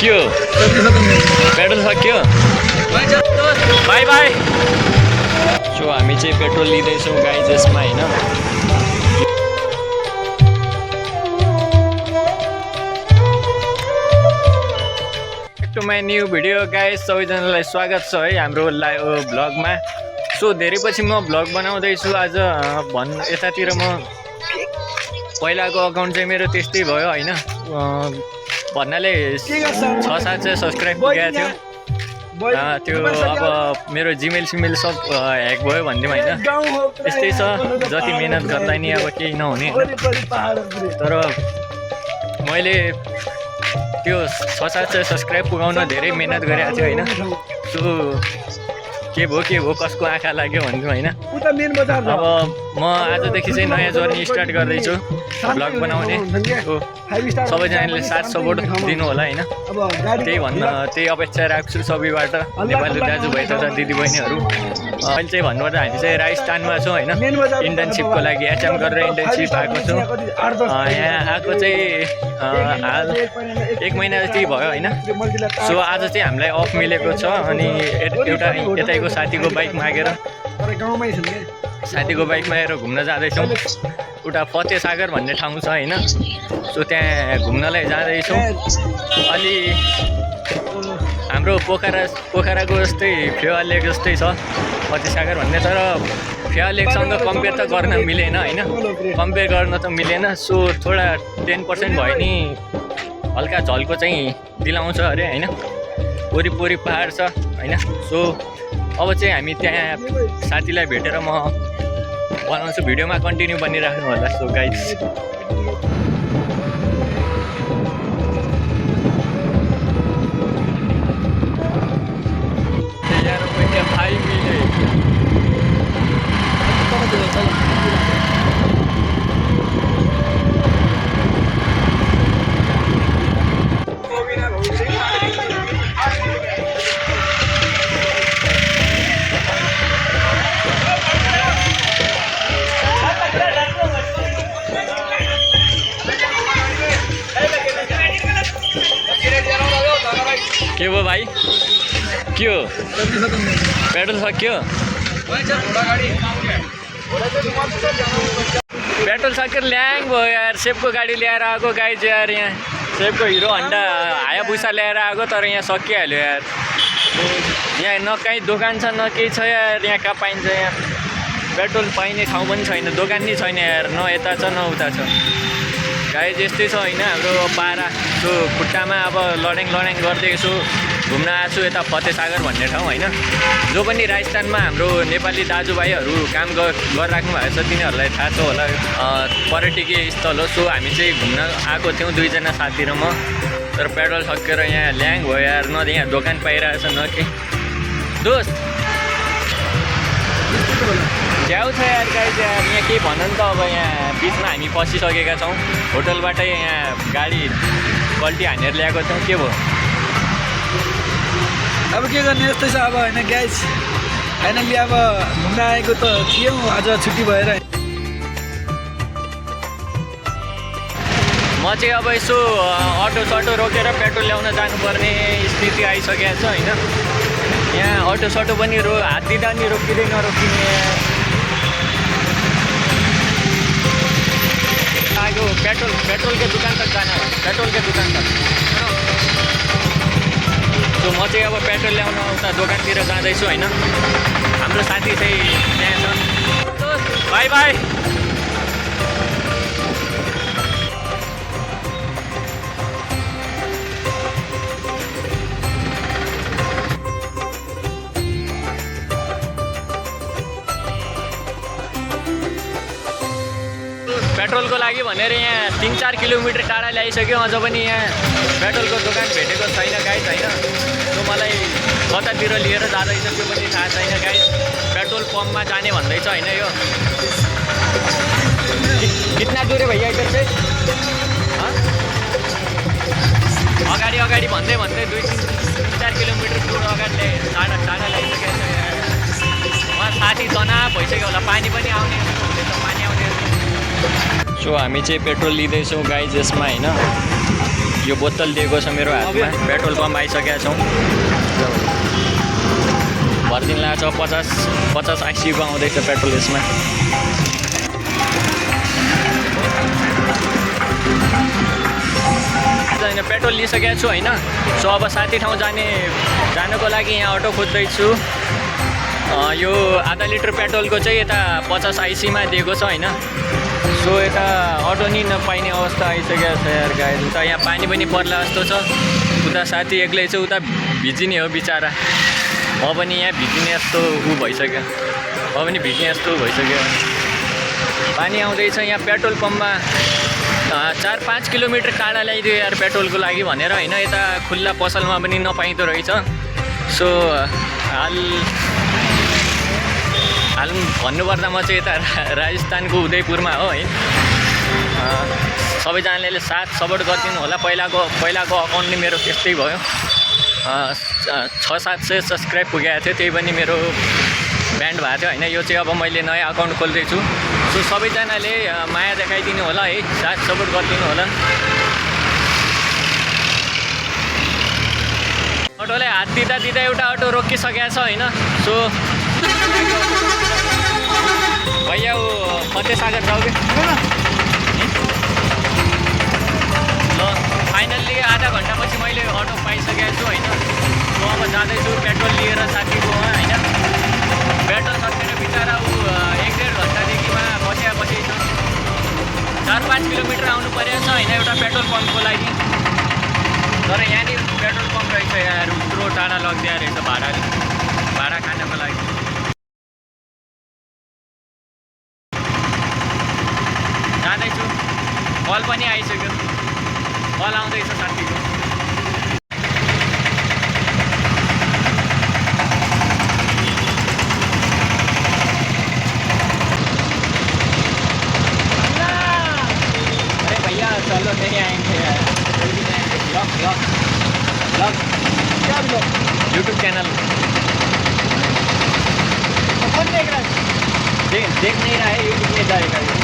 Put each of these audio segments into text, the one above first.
के हो पेट्रोल सक्यो बाई बाई सो हामी चाहिँ पेट्रोल लिँदैछौँ गाइज यसमा होइन to my new video guys सबैजनालाई स्वागत छ है हाम्रो लाइभ भ्लगमा सो धेरै पछि म भ्लग बनाउँदैछु आज यतातिर म पहिलाको अकाउन्ट चाहिँ मेरो त्यस्तै भयो होइन भन्नाले 6-700 सब्सक्राइब पुगेको थियो त्यो अब मेरो जिमेल सिमेल सब ह्याक भयो भनिदिउँ होइन त्यस्तै छ जति मिहिनेत गर्दा नि अब केही नहुने तर मैले त्यो 600 सब्सक्राइब पुगाउन धेरै मिहिनेत गरेको थियो होइन सो के भयो कसको आँखा लाग्यो भन्थ्यो होइन अब म आजदेखि चाहिँ नयाँ जर्नी स्टार्ट गर्दैछु भ्लग बनाउने सबैजनाले साथ सपोर्ट दिनु होला होइन त्यही अपेक्षा राख्छु सबैबाट नेपाली दाजुभाइ तथा दिदीबहिनीहरू अहिले चाहिँ भन्नुपर्दा हामी चाहिँ राजस्थानमा छौँ होइन इन्टर्नसिपको लागि एचएम गरेर इन्टर्नसिप आएको छौँ यहाँ आएको चाहिँ हाल 1 महिना जति भयो होइन सो आज चाहिँ हामीलाई अफ मिलेको छ अनि एउटा यतैको साथीको बाइक मागेर साथीको बाइकमा आएर घुम्न जाँदैछौँ उता फतेह सागर भन्ने ठाउँ छ होइन सो त्यहाँ घुम्नलाई जाँदैछौँ अलि हाम्रो पोखराको जस्तै फेवा लेक जस्तै छ फतेह सागर भन्ने तर फेवा लेकसँग कम्पेयर त गर्न मिलेन होइन कम्पेयर गर्न त मिलेन सो थोडा 10% भयो नि हल्का झल्को चाहिँ दिलाउँछ अरे होइन वरिपरि पहाड छ होइन सो अब चाहिँ हामी त्यहाँ साथीलाई भेटेर म बनाउँछु भिडियोमा कन्टिन्यू बनिराख्नु होला सो गाइज के भयो भाइ के हो पेट्रोल सक्यो पेट्रोल सकेर ल्याङ भयो यार सेपको गाडी ल्याएर आएको गाइज यार यहाँ सेपको हिरो हन्डा हायाबुसा ल्याएर आएको तर यहाँ सकिहाल्यो यार यहाँ न कहीँ दोकान छ न केही छ यार यहाँ कहाँ पाइन्छ यहाँ पेट्रोल पाइने ठाउँ पनि छैन दोकान नै छैन यार न यता छ न उता छ गाइज यस्तै छ होइन हाम्रो पारा सो खुट्टामा अब लडेङ गर्दै छु घुम्न आएको छु यता फतेह सागर भन्ने ठाउँ होइन जो पनि राजस्थानमा हाम्रो नेपाली दाजुभाइहरू काम गरिराख्नु भएको छ तिनीहरूलाई थाहा छ होला पर्यटकीय स्थल हो सो हामी चाहिँ घुम्न आएको थियौँ 2 जना साथी र म तर पेट्रोल सकेर यहाँ ल्याङ भयो यार न यहाँ दोकान पाइरहेको छ न के दोस्त झ्याउ छ यार गाइज यार यहाँ केही भन नि त अब यहाँ बिचमा हामी पसिसकेका छौँ होटलबाटै यहाँ गाडी पल्टी हानेर ल्याएको छौँ के भयो अब के गर्ने यस्तै छ अब होइन गाइज फाइनली अब घुम्न आएको त थियौँ आज छुट्टी भएर म चाहिँ अब यसो अटो रोकेर पेट्रोल ल्याउन जानुपर्ने स्थिति आइसकेको छ होइन यहाँ अटो पनि हात दिँदा नि रोकिँदै नरोकिने आगो पेट्रोल के दुकान तक जाना पेट्रोल के दुकान तक सो म चाहिँ अब पेट्रोल ल्याउन उता दोकानतिर जाँदैछु होइन हाम्रो साथी चाहिँ त्यहाँ छ बाई बाई पेट्रोलको लागि भनेर यहाँ 3-4 किलोमिटर टाढा ल्याइसक्यो अझ पनि यहाँ पेट्रोलको दोकान भेटेको छैन गाइज होइन सो मलाई कतातिर लिएर जाँदैछ त्यो पनि थाहा छैन गाइज पेट्रोल पम्पमा जाने भन्दैछ होइन यो कितना दूर है भैया इधर से अगाडि भन्दै 2-3-4 किलोमिटर दूर अगाडि टाढा ल्याइसकेको छ उहाँ साथी तनाव भइसक्यो होला पानी पनि आउने हुँदैछ पानी आउने सो हामी चाहिँ पेट्रोल लिँदैछौँ गाइज यसमा होइन यो बोतल दिएको छ मेरो हातमा। पेट्रोल पम्प आइसकेका छौँ। भरिदिन लाग्छ 50 आइसीको आउँदैछ पेट्रोल यसमा। होइन पेट्रोल लिइसकेको छु होइन। सो अब साथी ठाउँ जानको लागि यहाँ अटो खोज्दैछु। यो आधा लिटर पेट्रोलको चाहिँ यता 50 आइसीमा दिएको छ होइन। सो यता अटो नि नपाइने अवस्था आइसकेको छ यार गाइस। उता यहाँ पानी पनि पर्ला जस्तो छ। उता साथी एक्लै चाहिँ उता भिजिने हो बिचरा। म पनि यहाँ भिजिने जस्तो भइसक्यो। म पनि भिज्ने जस्तो भइसक्यो। पानी आउँदैछ यहाँ पेट्रोल पम्पमा। 4-5 किलोमिटर टाढा ल्याइदियो यार पेट्रोलको लागि भनेर होइन। यता खुल्ला पसलमा पनि नपाइँदो रहेछ। सो हाल भन्नुपर्दा म चाहिँ यता राजस्थानको उदयपुरमा हो है। सबैजनाले साथ सपोर्ट गरिदिनु होला। पहिलाको अकाउन्ट नि मेरो त्यस्तै भयो। 600-700 सब्सक्राइब पुगेको थियो। त्यही पनि मेरो ब्यान्ड भएको थियो होइन। यो चाहिँ अब मैले नयाँ अकाउन्ट खोल्दैछु। सो सबैजनाले माया देखाइदिनु होला है। साथ सपोर्ट गरिदिनु होला। अटोलाई हात दिँदा एउटा अटो रोकिसकेको छ होइन। सो भैया वो फतेहसागर जाओगे? ल फाइनल्ली आधा घन्टापछि मैले अटो पाइसकेको छु होइन। सो अब जाँदैछु पेट्रोल लिएर साथीकोमा होइन। पेट्रोल सकेर बिचरा ऊ 1-1.5 घन्टादेखिमा बसी छ। 4-5 किलोमिटर आउनु परेको छ होइन एउटा पेट्रोल पम्पको लागि। तर यहाँनिर पेट्रोल पम्प रहेछ यार। उत्रो टाढा लगिदिया रहेछ भाडा खानको लागि। जाँदैछु। कल पनि आइसक्यो। कल आउँदैछ साथीको। अरे भैया चलो नहीं आएंगे यार। जल्दी नहीं आएंगे। ब्लॉग क्या ब्लॉग? YouTube channel. कौन देख रहा है? देख नहीं रहा है। यूट्यूब में जाएगा ये।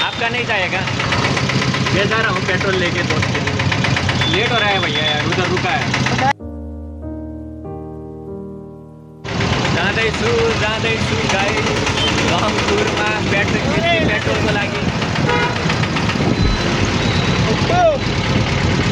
आपका नहीं जाएगा? मैं जा रहा हूँ पेट्रोल लेके दोस्त के लिए। लेट हो रहा है भैया यार। उधर रुका है। जाँदैछु गाइस लङ टुरमा पेट्रोलको लागि।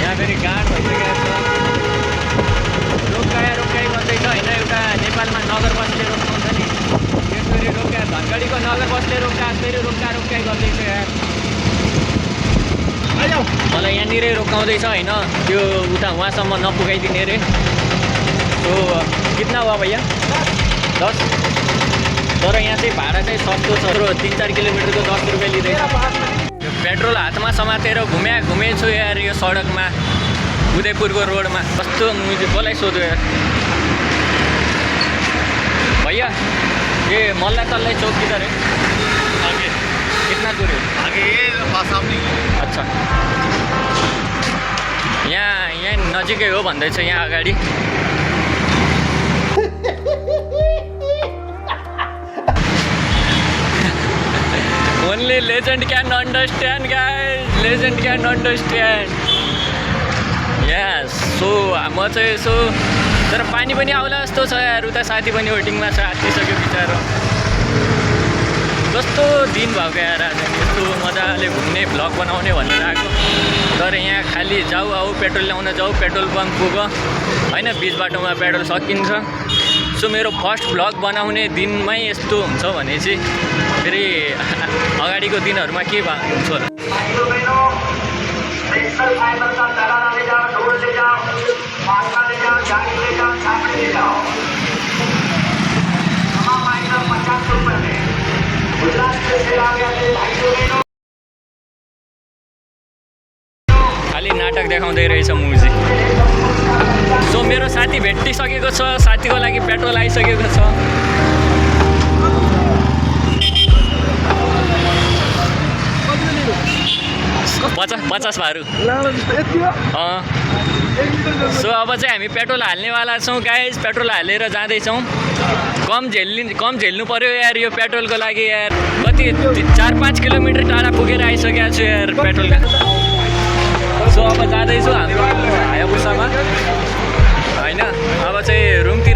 यहाँ फेरि गाड भइसकेको छ। रोकाइ गर्दैछ होइन। एउटा नेपालमा नगर बसले रोक्नुहुन्छ नि। फेरि रोक्या धनगढीको नगर बसले फेरि रोकाइ गर्दैछ यार। मलाई यहाँनिरै रोकाउँदैछ होइन। त्यो उता उहाँसम्म नपुगाइदिने रे। सो कितना हुआ भैया? 10। तर यहाँ चाहिँ भाडा चाहिँ सस्तो छ। 3-4 किलोमिटरको 10 रुपियाँ लिँदैछ। यो पेट्रोल हातमा समातेर घुमेछु यार यो सडकमा। उदयपुरको रोडमा कस्तो मुझे कसलाई सोध्यो यार। भैया ये मल्ला तल्लाई चौक किधर है? आगे। कितना दूर है? आगे सामने। अच्छा यहाँ नजिकै हो भन्दैछ यहाँ अगाडि। Only legend can understand guys. Legend can understand. Yes. So म चाहिँ यसो तर पानी पनि आउला जस्तो छ यार। उता साथी पनि वेटिङमा छ। आत्तिसक्यो बिचारो। कस्तो दिन भएको यार आज। यस्तो मजाले घुम्ने भ्लग बनाउने भनेर आएको। तर यहाँ खालि जाऊ आऊ पेट्रोल ल्याउन जाऊ पेट्रोल पम्प पुग होइन। बिच बाटोमा पेट्रोल सकिन्छ। सो मेरो फर्स्ट भ्लग बनाउने दिनमै यस्तो हुन्छ भने चाहिँ फेरि अगाडिको दिनहरूमा के हुन्छ होला। खालि नाटक देखाउँदै रहेछ मुजी। सो मेरो साथी भेटिसकेको छ। साथीको लागि पेट्रोल आइसकेको छ। 50 भारू। सो अब चाहिँ हामी पेट्रोल हाल्नेवाला छौँ गाइस। पेट्रोल हालेर जाँदैछौँ। कम झेल्नु पर्यो यार यो पेट्रोलको लागि यार। कति 4-5 किलोमिटर टाढा पुगेर आइसकेको छु यार पेट्रोलका। सो अब जाँदैछु हाम्रो हायाबुसामा होइन। अब चाहिँ रुमतिर